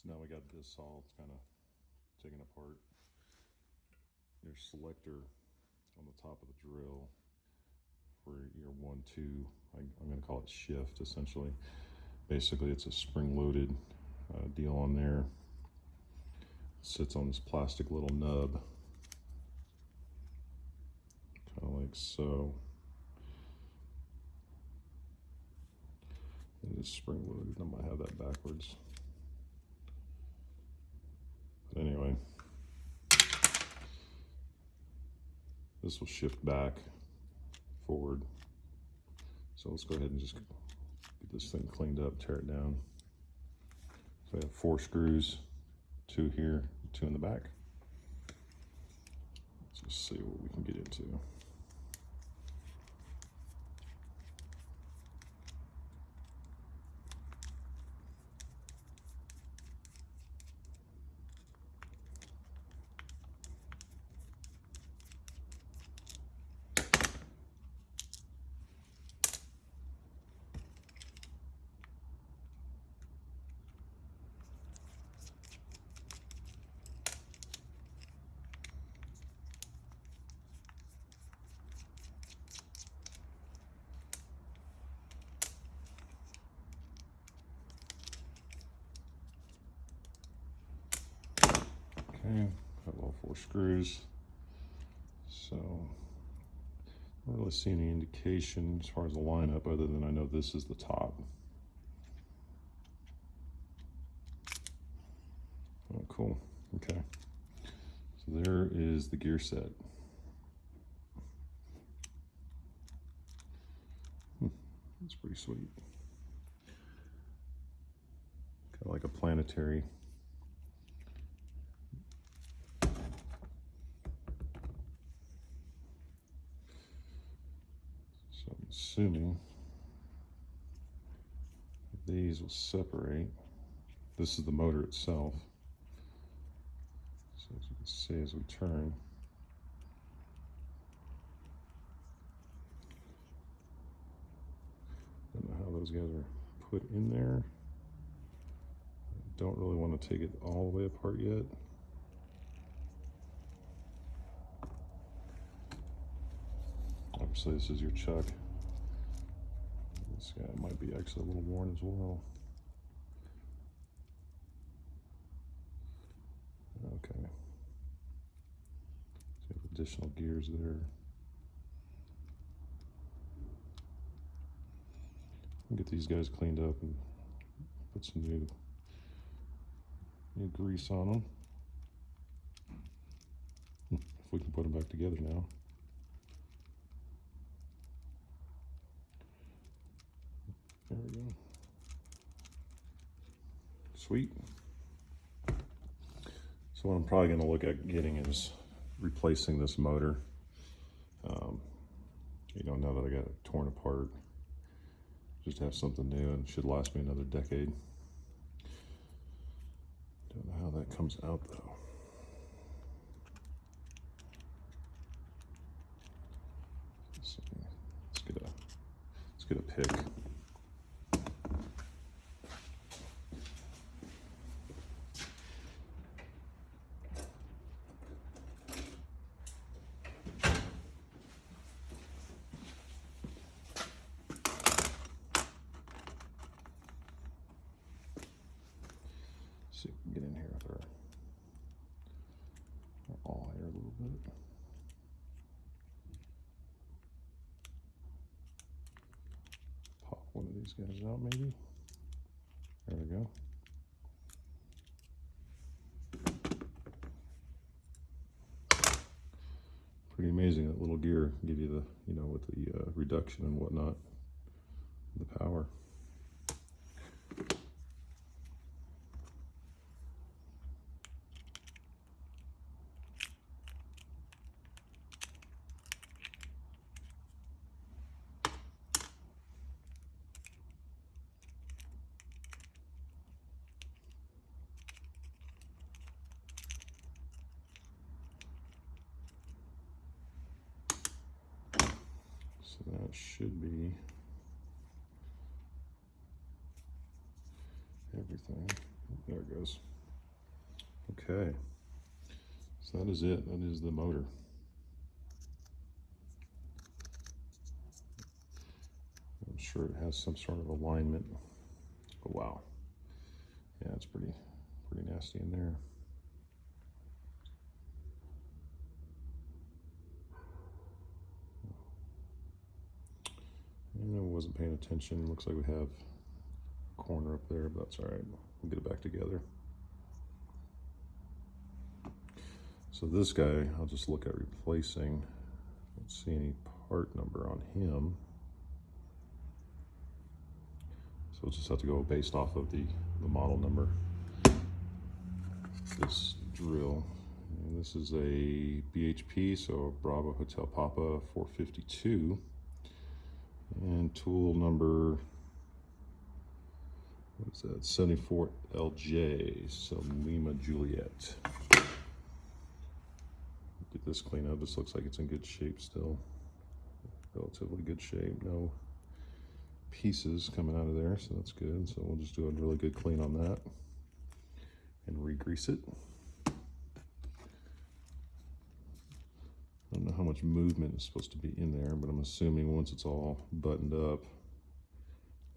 So now we got this all kind of taken apart. Your selector on the top of the drill for your 1-2, I'm going to call it shift essentially. Basically it's a spring-loaded deal on there. It sits on this plastic little nub, kind of like so. It is spring-loaded. I might have that backwards. But anyway, this will shift back, forward. So let's go ahead and just get this thing cleaned up, tear it down. So I have 4 screws, 2 here, 2 in the back. Let's just see what we can get into. Okay, have all 4 screws. So I don't really see any indication as far as the lineup other than I know this is the top. Oh, cool. Okay. So there is the gear set. That's pretty sweet. Kind of like a planetary. So I'm assuming these will separate. This is the motor itself. So as you can see as we turn, I don't know how those guys are put in there. I don't really want to take it all the way apart yet. Obviously this is your chuck. This guy might be actually a little worn as well. Okay. So you have additional gears there. I'll get these guys cleaned up and put some new grease on them. If we can put them back together now. There we go. Sweet. So what I'm probably going to look at getting is replacing this motor. You know, now that I got it torn apart, just have something new and it should last me another decade. Don't know how that comes out though. Let's get a pick. See if we can get in here with our awl here a little bit. Pop one of these guys out maybe. There we go. Pretty amazing that little gear can give you the, you know, with the reduction and whatnot, the power. So that should be everything. There it goes. Okay, so that is it. That is the motor. I'm sure it has some sort of alignment. Oh wow, yeah, it's pretty nasty in there. And I wasn't paying attention. Looks like we have a corner up there, but that's all right. We'll get it back together. So this guy, I'll just look at replacing. Don't see any part number on him. So we'll just have to go based off of the model number. This drill, and this is a BHP, so Bravo Hotel Papa 452. And tool number, what is that, 74 LJ, so Lima Juliet. Get this cleaned up. This looks like it's in good shape still. Relatively good shape. No pieces coming out of there, so that's good. So we'll just do a really good clean on that and re-grease it. I don't know how much movement is supposed to be in there, but I'm assuming once it's all buttoned up,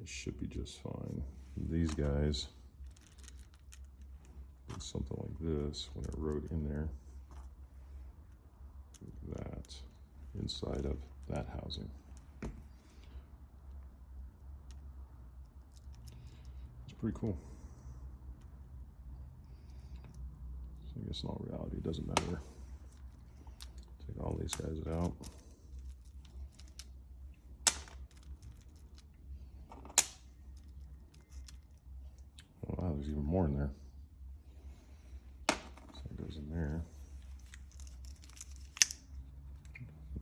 it should be just fine. These guys did something like this when it rode in there. That inside of that housing. It's pretty cool. So I guess in all reality, it doesn't matter. Take all these guys out. Oh, wow, there's even more in there. So it goes in there.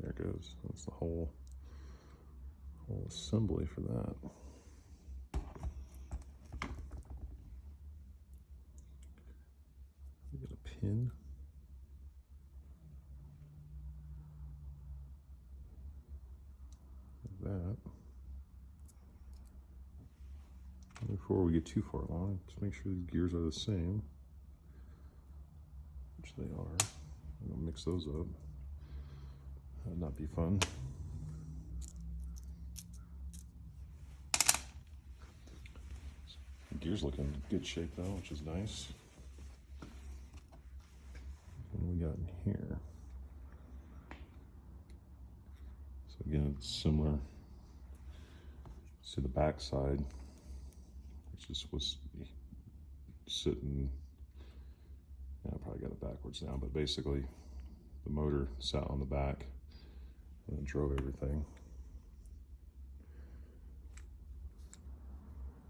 There it goes. That's the whole assembly for that. You get a pin. Like that. Before we get too far along, just make sure these gears are the same, which they are. I'm gonna mix those up. That'd not be fun. The gears look in good shape though, which is nice. What do we got in here? So again, it's similar to the back side, which just was sitting. I probably got it backwards now, but basically the motor sat on the back and it drove everything.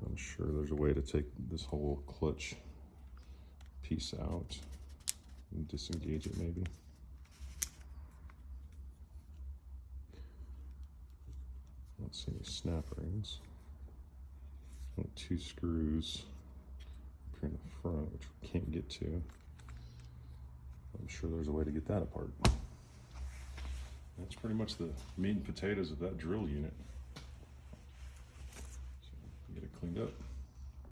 I'm sure there's a way to take this whole clutch piece out and disengage it maybe. I don't see any snap rings. Only 2 screws up here in the front, which we can't get to. I'm sure there's a way to get that apart. That's pretty much the meat and potatoes of that drill unit. So get it cleaned up.